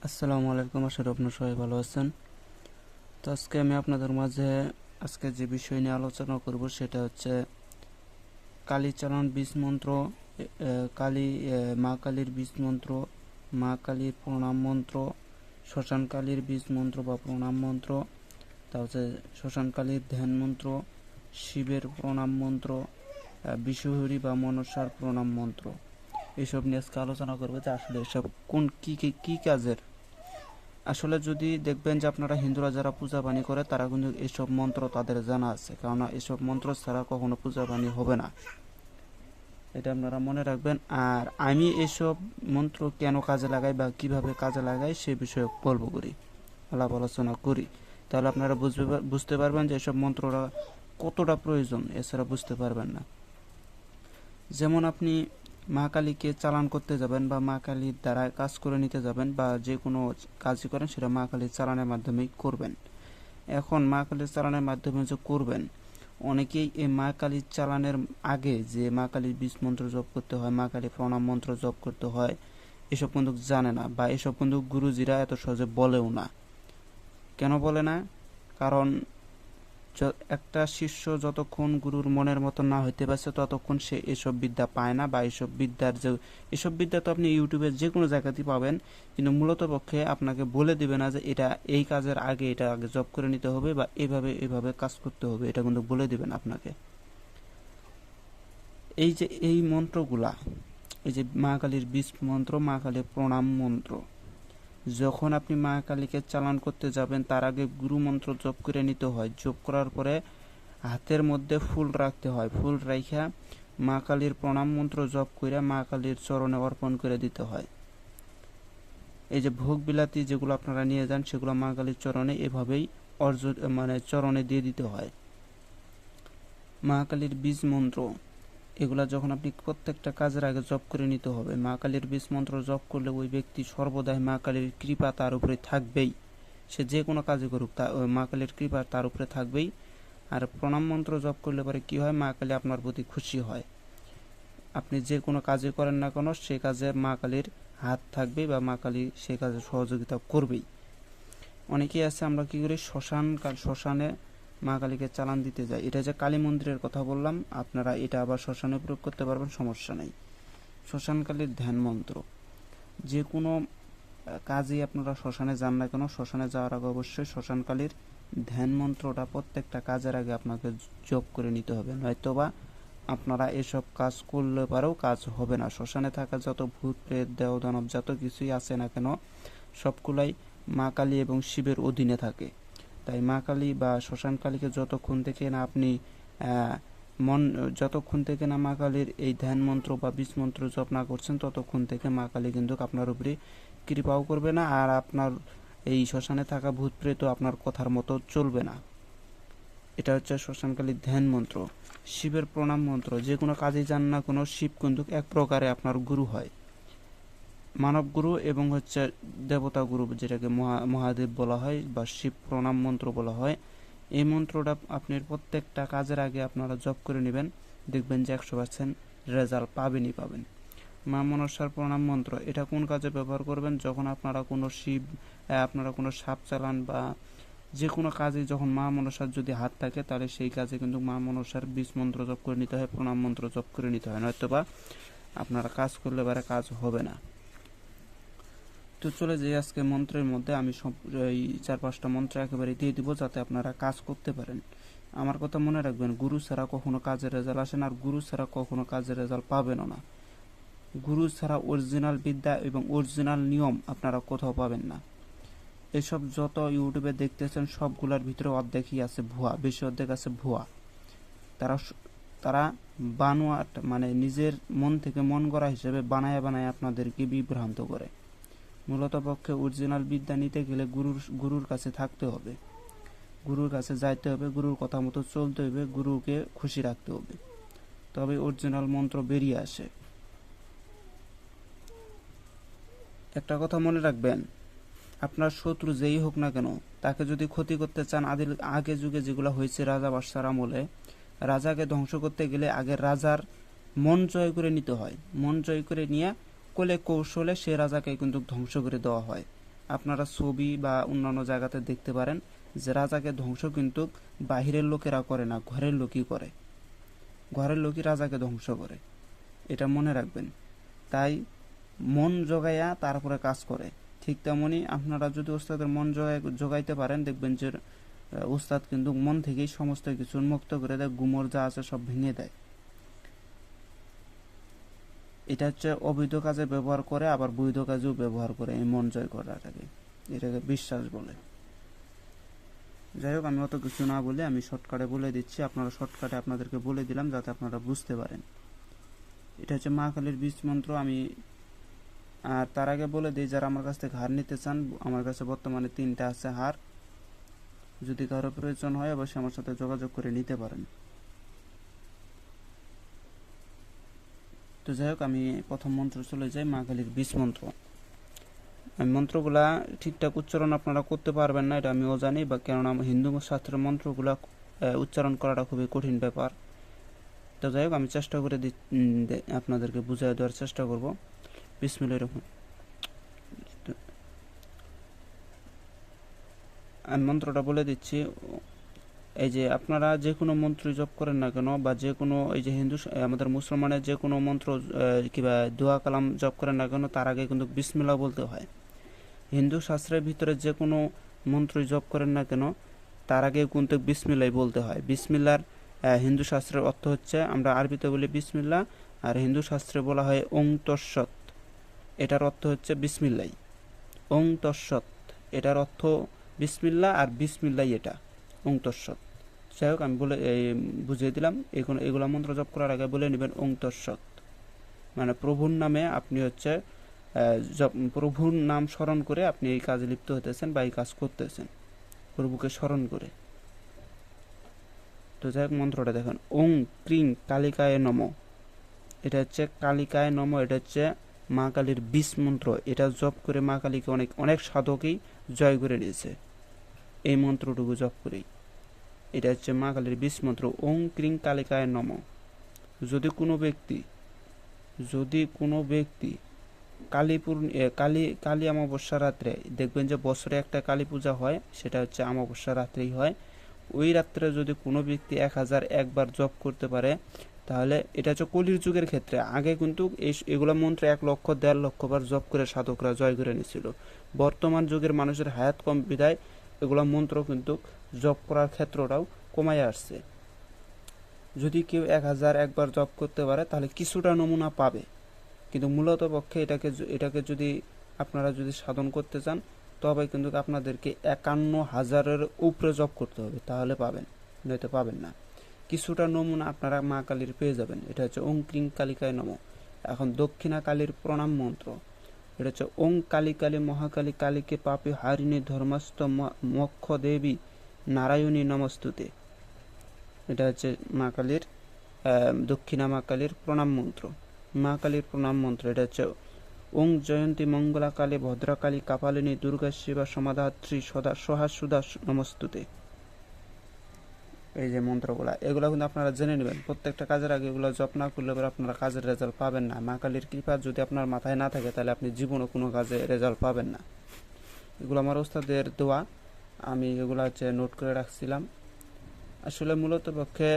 আসসালামু আলাইকুম, আশা করি আপনারা সবাই ভালো আছেন। তো আজকে আমি আপনাদের মাঝে আজকে যে বিষয় নিয়ে আলোচনা করব সেটা হচ্ছে কালীচারণ বীজ মন্ত্র, কালী মা কালীর বীজ মন্ত্র, মা কালীর প্রণাম মন্ত্র, শ্মশান কালীর বীজ মন্ত্র বা প্রণাম মন্ত্র, তা হচ্ছে শ্মশান কালীর ধ্যান মন্ত্র, শিবের প্রণাম মন্ত্র, বিশ্বহরি বা মনসার প্রণাম মন্ত্র। এসব নিয়ে আজকে আলোচনা করবো যে আসলে এসব কোন কি কাজের। আসলে যদি দেখবেন যে আপনারা হিন্দুরা যারা পূজা পানি করে তারা কিন্তু এসব মন্ত্র তাদের জানা আছে, কেননা এসব মন্ত্র ছাড়া কখনো পূজা পানি হবে না, এটা আপনারা মনে রাখবেন। আর আমি এসব মন্ত্র কেন কাজে লাগাই বা কিভাবে কাজে লাগাই সে বিষয়ে গল্প করি, আলাপ আলোচনা করি, তাহলে আপনারা বুঝতে পারবেন যে এসব মন্ত্রটা কতটা প্রয়োজন, এছাড়া বুঝতে পারবেন না। যেমন আপনি মা কালীকে চালান করতে যাবেন বা মা কালীর দ্বারা কাজ করে নিতে যাবেন বা যে কোনো কাজই করেন সেটা মা কালীর চালানের মাধ্যমেই করবেন। এখন মা কালীর চালানের মাধ্যমে যে করবেন, অনেকেই এই মা কালীর চালানের আগে যে মা কালীর বীজ মন্ত্র জপ করতে হয়, মা কালীর প্রণাম মন্ত্র জপ করতে হয়, এসব কিন্তু জানে না বা এসব কিন্তু গুরুজিরা এত সহজে বলেও না। কেন বলে না? কারণ একটা শিষ্য যতক্ষণ গুরুর মনের মতো না হইতে পারছে ততক্ষণ সে এসব বিদ্যা পায় না, বা এসব বিদ্যা তো আপনি ইউটিউবে যে কোনো জায়গাতেই পাবেন, কিন্তু মূলত পক্ষে আপনাকে বলে দিবে না যে এটা এই কাজের আগে এটা আগে জব করে নিতে হবে বা এভাবে কাজ করতে হবে, এটা কিন্তু বলে দিবেন আপনাকে। এই যে এই মন্ত্রগুলা, এই যে মা কালীর বীজ মন্ত্র, মা কালীর প্রণাম মন্ত্র, যখন আপনি মা কালীকে চালান করতে যাবেন তার আগে গুরু মন্ত্র জপ করে নিতে হয়। জপ করার পরে হাতের মধ্যে ফুল রাখতে হয়, ফুল রাইখা মা কালীর প্রণাম মন্ত্র জপ করে মা কালীর চরণে অর্পণ করে দিতে হয়। এই যে ভোগ বিলাতি যেগুলো আপনারা নিয়ে যান সেগুলো মা কালীর চরণে এভাবেই চরণে দিয়ে দিতে হয়। মা কালীর বীজ মন্ত্র এগুলা যখন আপনি প্রত্যেকটা কাজের আগে জপ করে নিতে হবে। মা কালীর বীজ মন্ত্র জপ করলে ওই ব্যক্তি সর্বদাই মা কালীর কৃপা তার উপরে থাকবেই, সে যে কোনো কাজে করুক মা কালীর কৃপা তার উপরে থাকবেই। আর প্রণাম মন্ত্র জপ করলে পরে কি হয়, মা কালী আপনার প্রতি খুশি হয়। আপনি যে কোনো কাজে করেন না কেন সে কাজে মা কালীর হাত থাকবেই বা মা কালী সে কাজে সহযোগিতা করবেই। অনেকেই আছে আমরা কি করি, শ্মশানে মা কালীকে চালান দিতে যাই। এটা যে কালী মন্দিরের কথা বললাম, আপনারা এটা আবার শ্মশানে প্রয়োগ করতে পারবেন, সমস্যা নেই। শ্মশান কালীর ধ্যান মন্ত্র, যে কোনো কাজেই আপনারা শ্মশানে যান না কেন, শ্মশানে যাওয়ার আগে অবশ্যই শ্মশান কালীর ধ্যান মন্ত্রটা প্রত্যেকটা কাজের আগে আপনাকে জপ করে নিতে হবে, নয়তোবা আপনারা এসব কাজ করলে পারেও কাজ হবে না। শ্মশানে থাকা যত ভূত প্রেত দেহ দানব যত কিছুই আছে না কেন সবগুলাই মা কালী এবং শিবের অধীনে থাকে। তাই মা কালী বা শ্মশান কালীকে যতক্ষণ থেকে না আপনি মন যতক্ষণ থেকে না মা কালীর এই ধ্যান মন্ত্র বা বীজ মন্ত্র জপ না করছেন ততক্ষণ থেকে মা কালী কিন্তু আপনার উপরে কৃপাও করবে না, আর আপনার এই শ্মশানে থাকা ভূত প্রেত আপনার কথার মতো চলবে না। এটা হচ্ছে শ্মশানকালীর ধ্যান মন্ত্র। শিবের প্রণাম মন্ত্র, যে কোনো কাজে যান না কোনো, শিব কিন্তু এক প্রকারে আপনার গুরু হয়, মানব গুরু এবং হচ্ছে দেবতা গুরু, যেটাকে মহাদেব বলা হয় বা শিব প্রণাম মন্ত্র বলা হয়। এই মন্ত্রটা আপনি প্রত্যেকটা কাজের আগে আপনারা জপ করে নেবেন, দেখবেন যে 100% রেজাল্ট পাবেন। মা মনসার প্রণাম মন্ত্র, এটা কোন কাজে ব্যবহার করবেন, যখন আপনারা কোনো সাপ চালান বা যে কোনো কাজে যখন মা মনসার যদি হাত থাকে তাহলে সেই কাজে কিন্তু মা মনসার বীজ মন্ত্র জপ করে নিতে হয়, প্রণাম মন্ত্র জপ করে নিতে হয়, নয়তোবা আপনারা কাজ করলে বারে কাজ হবে না। তো চলে যাই আজকে মন্ত্রের মধ্যে। আমি সব এই 4-5টা মন্ত্র একেবারে দিয়ে দিব যাতে আপনারা কাজ করতে পারেন। আমার কথা মনে রাখবেন, গুরু ছাড়া কখনো কাজের রেজাল্ট আসে না, আর গুরু ছাড়া কখনো কাজের রেজাল্ট পাবেনও না। গুরু ছাড়া অরিজিনাল বিদ্যা এবং অরিজিনাল নিয়ম আপনারা কোথাও পাবেন না। এসব যত ইউটিউবে দেখতেছেন সবগুলোর ভিতরে অর্ধেকই আছে ভুয়া, বেশি অর্ধেক আছে ভুয়া। তারা তারা বানোয়াট মানে নিজের মন থেকে মন গড়া হিসেবে বানায় আপনাদেরকে বিভ্রান্ত করে। মূলত পক্ষে অরিজিনাল বিদ্যা নিতে গেলে গুরুর কাছে থাকতে হবে, গুরুর কাছে যাইতে হবে, গুরুর কথা মতো চলতে হবে, গুরুকে খুশি রাখতে হবে, তবে অরিজিনাল মন্ত্র বেরিয়ে আসে। একটা কথা মনে রাখবেন, আপনার শত্রু যেই হোক না কেন তাকে যদি ক্ষতি করতে চান, আগে যুগে যেগুলো হয়েছে রাজা বাদশার আমলে, রাজাকে ধ্বংস করতে গেলে আগে রাজার মন জয় করে নিতে হয়, মন জয় করে নিয়ে কোলে কৌশলে সে রাজাকে কিন্তু ধ্বংস করে দেওয়া হয়। আপনারা ছবি বা অন্যান্য জায়গাতে দেখতে পারেন যে রাজাকে ধ্বংস কিন্তু বাহিরের লোকেরা করে না, ঘরের লোকই করে, ঘরের লোকই রাজাকে ধ্বংস করে, এটা মনে রাখবেন। তাই মন জোগাইয়া তারপরে কাজ করে। ঠিক তেমনি আপনারা যদি ওস্তাদের মন জোগাইতে পারেন, দেখবেন যে ওস্তাদ কিন্তু মন থেকেই সমস্ত কিছু মুক্ত করে দেয়, গুমর যা আছে সব ভেঙে দেয়। এটা হচ্ছে অবৈধ কাজে ব্যবহার করে, আবার বৈধ কাজেও ব্যবহার করে এই মন জয় করাটাকে, এটাকে বিশ্বাস বলে। যাই হোক, আমি অত কিছু না বলে আমি শর্টকাটে বলে দিচ্ছি, আপনারা শর্টকাটে আপনাদেরকে বলে দিলাম যাতে আপনারা বুঝতে পারেন। এটা হচ্ছে মা কালীর বীজ মন্ত্র। আমি আর তার আগে বলে দিই, যারা আমার কাছ থেকে হার নিতে চান, আমার কাছে বর্তমানে 3টা আছে হার। যদি কারো প্রয়োজন হয় অবশ্যই আমার সাথে যোগাযোগ করে নিতে পারেন। তো যাই হোক, আমি প্রথম মন্ত্র চলে যাই, মা কালীর বীজ মন্ত্র। মন্ত্রগুলা ঠিকঠাক উচ্চারণ আপনারা করতে পারবেন না, এটা আমিও জানি, বা কেননা হিন্দু শাস্ত্রের মন্ত্রগুলা উচ্চারণ করাটা খুবই কঠিন ব্যাপার। তো যাই হোক, আমি চেষ্টা করে আপনাদেরকে বুঝিয়ে দেওয়ার চেষ্টা করব। বিসমিল্লাহির রহমানির রহিম। আমি মন্ত্রটা বলে দিচ্ছি। এই যে আপনারা যে কোনো মন্ত্র জপ করেন না কেন, বা যে কোনো এই যে আমাদের মুসলমানের যে কোনো মন্ত্র কিংবা দোয়া কালাম জপ করেন না কেন, তার আগে কিন্তু বিসমিল্লাহ বলতে হয়। হিন্দু শাস্ত্রের ভিতরে যে কোনো মন্ত্র জপ করেন না কেন, তার আগে কিন্তু বিসমিল্লাহ বলতে হয়। বিসমিল্লার হিন্দু শাস্ত্রের অর্থ হচ্ছে, আমরা আরবিতে বলি বিসমিল্লাহ, আর হিন্দু শাস্ত্রে বলা হয় ওং তৎসৎ। এটার অর্থ হচ্ছে বিসমিল্লাহ। ওং তৎসৎ এটার অর্থ বিসমিল্লাহ, আর বিসমিল্লাহ এটা ওং তৎসৎ। যাই হোক, আমি বুঝিয়ে দিলাম। এগুলো মন্ত্র জপ করার আগে বলে নেবেন ওং তৎসৎ, মানে প্রভুর নামে আপনি হচ্ছে প্রভুর নাম স্মরণ করে আপনি এই কাজে লিপ্ত হতেছেন বা এই কাজ করতেছেন, প্রভুকে স্মরণ করে। তো যাই হোক, মন্ত্রটা দেখেন, ওং ক্রিং কালিকায় নম। এটা হচ্ছে কালিকায় নম, এটা হচ্ছে মা কালীর বীজ মন্ত্র। এটা জপ করে মা কালীকে অনেক অনেক সাধকই জয় করে নিয়েছে এই মন্ত্রটুকু জপ করেই। এটা হচ্ছে মা কালীর বীজ মন্ত্র, ওং ক্রিং কালিকায় নম। যদি কোনো ব্যক্তি কালী অমাবস্যা রাত্রে, দেখবেন যে বছরে একটা কালী পূজা হয়, সেটা হচ্ছে অমাবস্যা রাত্রেই হয়। ওই রাত্রে যদি কোনো ব্যক্তি 1001 বার জপ করতে পারে, তাহলে এটা হচ্ছে কলির যুগের ক্ষেত্রে। আগে কিন্তু এগুলো মন্ত্র 1 লক্ষ 1.5 লক্ষ বার জপ করে সাধকরা জয় করে নিয়েছিল। বর্তমান যুগের মানুষের হায়াত কম বিধায় এগুলো মন্ত্র কিন্তু জপ করার ক্ষেত্রটাও কমায় আসছে। যদি কেউ 1001 বার জপ করতে পারে তাহলে কিছুটা নমুনা পাবে, কিন্তু মূলত পক্ষে এটাকে যদি আপনারা সাধন করতে চান, তবে কিন্তু আপনাদেরকে 51,000-এর উপরে জপ করতে হবে, তাহলে পাবেন, নয়তো পাবেন না। কিছুটা নমুনা আপনারা মা কালীর পেয়ে যাবেন। এটা হচ্ছে ওং ক্রিং কালিকায় নম। এখন দক্ষিণা কালীর প্রণাম মন্ত্র, এটা হচ্ছে ওং কালী কালী মহাকালী কালীকে পাপে হারিণী ধর্মস্থ মক্ষ দেবী নারায়ণী নমস্তুতে। এটা হচ্ছে মা কালীর দক্ষিণা মা কালীর প্রণাম মন্ত্র। মা কালীর প্রণাম মন্ত্র এটা হচ্ছে ওং জয়ন্তী মঙ্গলা কালী ভদ্রকালী কাপালিনী দুর্গা শিবা সমাধাত্রী সদা সহাসুদা নমস্তুতে। এই যে মন্ত্রগুলা, এগুলো কিন্তু আপনারা জেনে নেবেন। প্রত্যেকটা কাজের আগে এগুলো জপ না করলে আপনারা কাজের রেজাল্ট পাবেন না। মা কালীর কৃপা যদি আপনার মাথায় না থাকে, তাহলে আপনি জীবনে কোনো কাজে রেজাল্ট পাবেন না। এগুলো আমার ওস্তাদের দোয়া, আমি এগুলো হচ্ছে নোট করে রাখছিলাম। আসলে মূলত পক্ষে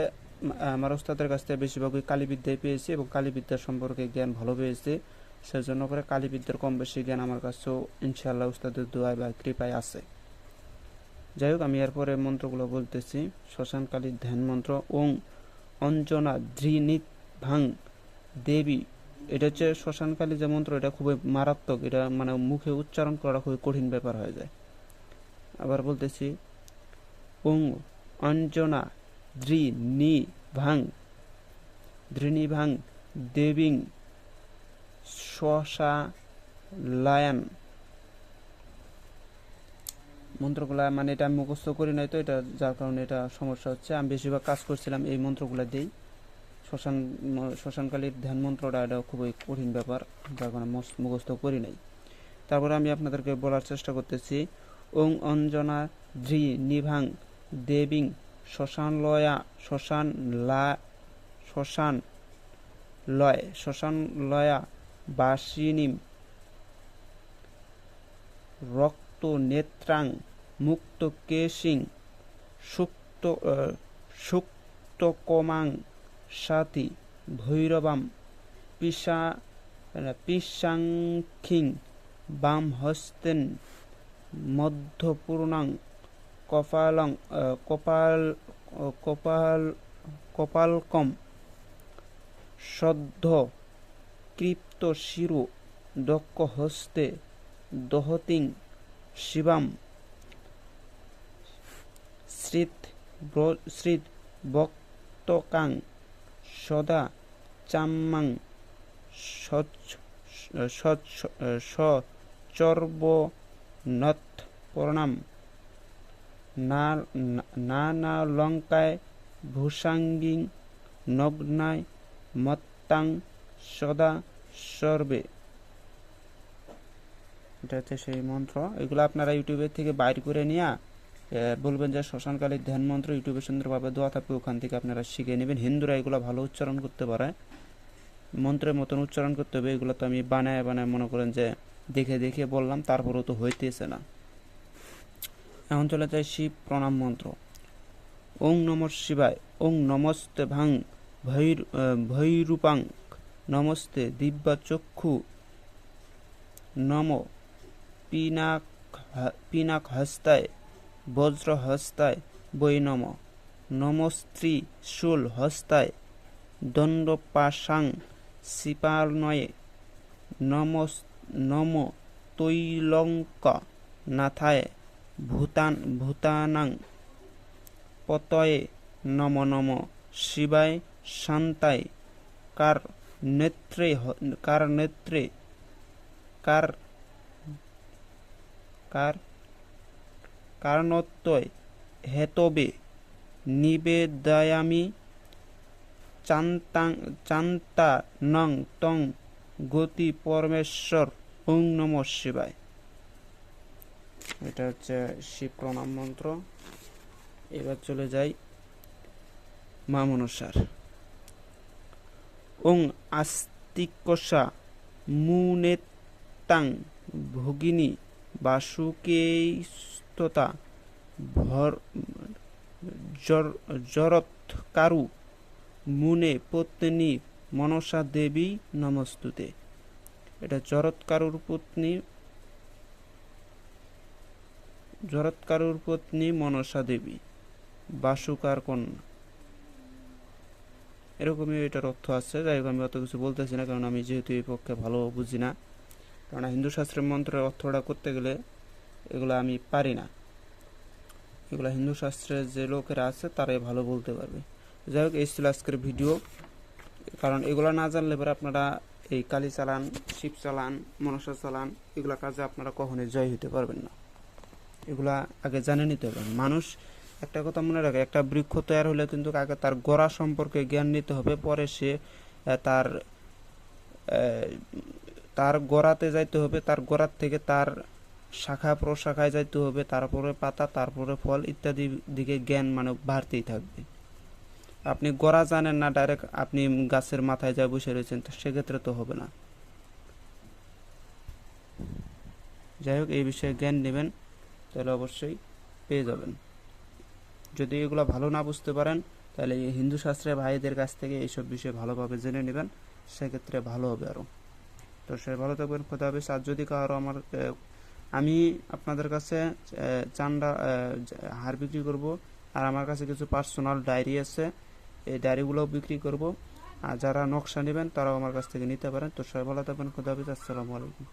আমার ওস্তাদের কাছ থেকে বেশিরভাগই কালীবিদ্যায় পেয়েছি, এবং কালীবিদ্যার সম্পর্কে জ্ঞান ভালো পেয়েছি। সেজন্য করে কালীবিদ্যার কম বেশি জ্ঞান আমার কাছেও ইনশাআল্লাহ ওস্তাদের দোয়ায় বা কৃপায় আছে। যাই হোক, আমি এরপরে মন্ত্রগুলো বলতেছি। শ্মশান কালীর ধ্যান মন্ত্র, ওং অঞ্জনা ধৃনিত ভাং দেবী। এটা হচ্ছে শ্মশান কালী যে মন্ত্র, এটা খুবই মারাত্মক। এটা মানে মুখে উচ্চারণ করা খুবই কঠিন ব্যাপার হয়ে যায়। আবার বলতেছি, ওং অঞ্জনা ধৃনিভাং দেবীং শ্মশালায়ান। মন্ত্রগুলা মানে এটা আমি মুখস্থ করি নাই, তো এটা যার কারণে এটা সমস্যা হচ্ছে। আমি বেশিরভাগ কাজ করছিলাম এই মন্ত্রগুলা দিয়েই। শ্মশানকালীর ধ্যান মন্ত্রটা এটা খুবই কঠিন ব্যাপার, যার কারণে মুখস্থ করি নাই। তারপরে আমি আপনাদেরকে বলার চেষ্টা করতেছি, ওং অঞ্জনা ধৃনিভাং দেবীং শ্মশানলয়া বাসিনীম নেত্রাং মুক্ত কেশিং সুক্তকমাং সাতি ভৈরবাম পিশাংখিং বাম হস্তেন মধ্যপূর্ণাং কপালং কপালকম সদ্ধ কৃপ্ত শিরো দক্ষ হস্তে দহতিং শিবাম শ্রিত বক্তকাং সদা চাম্মাং সচর্বনত প্রণাম নানালঙ্কায় ভূষাঙ্গিং নগ্নায় মত্তাং সদা সর্বে। এটা হচ্ছে সেই মন্ত্র। এগুলো আপনারা ইউটিউবের থেকে বাইর করে নিয়ে বলবেন যে শ্মশানকালীর ধ্যান মন্ত্র ইউটিউবে সুন্দরভাবে দেওয়া থাকবে, ওখান থেকে আপনারা শিখে নেবেন। হিন্দুরা এগুলো ভালো উচ্চারণ করতে পারে, মন্ত্রের মতন উচ্চারণ করতে হবে। এগুলো তো আমি বানায় মনে করেন যে দেখে দেখে বললাম, তারপরেও তো হইতেছে না। এখন চলে যায় শিব প্রণাম মন্ত্র। ওং নমঃ শিবায়, ওং নমস্তে ভাং ভৈরূপাং, নমস্তে দিব্যা চক্ষু, নম পিনাক হস্তায় বজ্র হস্তায় বৈ নম, নমস্ত্রী শূল হস্তায় দণ্ড পাশাং শিপানয়ে, নম তৈলঙ্ক নাথায় ভূতানাং পতয়ে নম নম শিবায় শান্তায় কারণত্বয় হেতবে নিবেদয়ামি চান্তানং তং গতি পরমেশ্বর। ওং নমঃ শিবায়। এটা হচ্ছে শিব প্রণাম মন্ত্র। এবার চলে যাই মা মনসার। ওং আস্তিকসা মুনেতাং ভগিনী বাসুকেস্ততা জরৎকারু মুনে পত্নী মনসা দেবী নমস্তুতে। এটা জরৎকারুর পত্নী মনসা দেবী, বাসুকার কন্যা, এরকমই এটার অর্থ আছে। যাই হোক, আমি অত কিছু বলতেছি না, কারণ আমি যেহেতু এই পক্ষে ভালো বুঝি না। কারণ হিন্দু শাস্ত্রের মন্ত্রের অর্থটা করতে গেলে এগুলো আমি পারি না। এগুলো হিন্দু শাস্ত্রের যে লোকেরা আছে তারাই ভালো বলতে পারবে। যাই হোক, এই ছিল আজকের ভিডিও। কারণ এগুলো না জানলে পরে আপনারা এই কালী চালান, শিব চালান, মনসা চালান, এগুলা কাজে আপনারা কখনোই জয় হতে পারবেন না। এগুলা আগে জানে নিতে হবে। মানুষ একটা কথা মনে রাখে, একটা বৃক্ষ তৈরি হলে কিন্তু আগে তার গোড়া সম্পর্কে জ্ঞান নিতে হবে, পরে সে তার গোড়াতে যাইতে হবে, তার গোড়ার থেকে তার শাখা প্রশাখায় যাইতে হবে, তারপরে পাতা, তারপরে ফল ইত্যাদি দিকে জ্ঞান বাড়তেই থাকবে। আপনি গোড়া জানেন না, ডাইরেক্ট আপনি গাছের মাথায় যা বসে রয়েছেন, সেক্ষেত্রে তো হবে না। যাই হোক, এই বিষয়ে জ্ঞান নেবেন, তাহলে অবশ্যই পেয়ে যাবেন। যদি এগুলো ভালো না বুঝতে পারেন, তাহলে এই হিন্দু শাস্ত্রের ভাইদের কাছ থেকে এইসব বিষয়ে ভালোভাবে জেনে নেবেন, সেক্ষেত্রে ভালো হবে আরও। তো সে ভালো থাকবেন, খোদা হাফেজ। আর যদি কারো আমি আপনাদের কাছে চান্দা হার বিক্রি করব, আর আমার কাছে কিছু পার্সোনাল ডায়েরি আছে, এই ডায়েরিগুলোও বিক্রি করব। আর যারা নকশা নেবেন তারাও আমার কাছ থেকে নিতে পারেন। তো সবাই ভালো থাকবেন, খোদা হাফেজ, আসসালামু আলাইকুম।